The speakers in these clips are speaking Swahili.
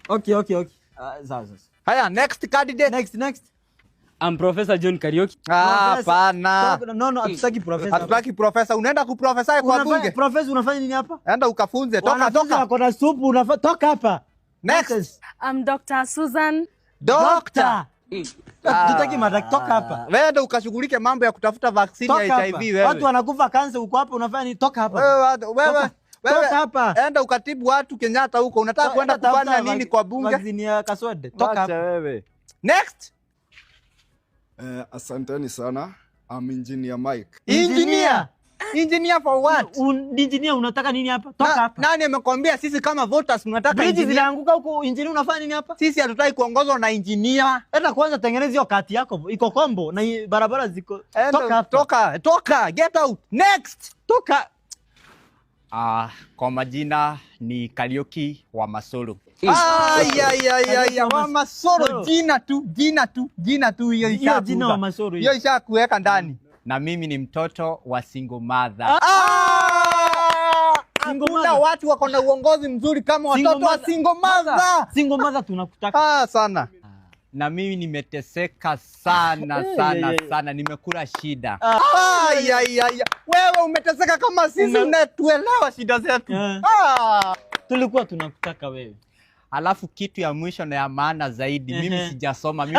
Okay. Sasa. Haya, next candidate. Next. I'm Professor John Kariuki. Hapana. No, hatutaki professor. Hatutaki professor. Unaenda kuprofesa kwa bunge? Professor unafanya nini hapa? Enda ukafunze. Toka. Wako na supu toka hapa. Next. I'm Dr. Susan. Doctor. Tutaki madaktari toka hapa. Wewe ndio ukashughulike mambo ya kutafuta vaccine ya HIV wewe. Watu wanakufa kansa uko hapa unafanya nini? Toka hapa. Wewe toka hapa. Enda ukatibu watu Kenyatta huko. Unataka kwenda kufanya nini kwa bunge? Vaccine ya Kaswede. Toka hapa wewe. Next. Asanteni sana. I'm Engineer Mike. Engineer for what? Engineer unataka nini hapa? Toka hapa. Nani amekwambia sisi kama voters tunataka bridge zinaanguka huko, engineer unafanya nini hapa? Sisi hatutaki kuongozwa na engineer. Hata kwanza tengeneza hiyo kati yako. Iko kombo na barabara ziko. Toka hapa. Toka. Get out. Next. Toka. Kwa majina ni Kariuki wa Masoro. Wa Masoro, jina tu hiyo Hiyo jina wa Masoro. Hiyo ishakuweka ndani. Na mimi ni mtoto wa single mother. Kuna watu wako na uongozi mzuri kama watoto wa single mother. Single mother tunakutaka. Sana. Na mimi nimeteseka sana. Nimekula shida. Wewe umeteseka kama sisi, unatuelewa shida zetu. Tulikuwa tunakutaka wewe. Alafu kitu ya mwisho na ya maana zaidi, mimi sijasoma. Mimi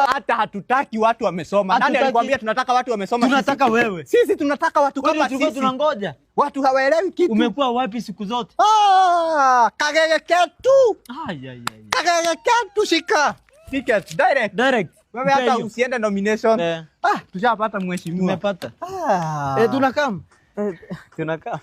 hata hatutaki watu wamesoma. Nani alikwambia tunataka watu wamesoma? Tunataka wewe. Sisi tunataka watu kama sisi. Tunangoja. Watu hawaelewi kitu. Umekuwa wapi siku zote? Kagege ketu. Kagege ketu shika. Ticket direct. Wewe hata usiende nomination. Tushapata mheshimiwa. Tumepata. Tunakaa.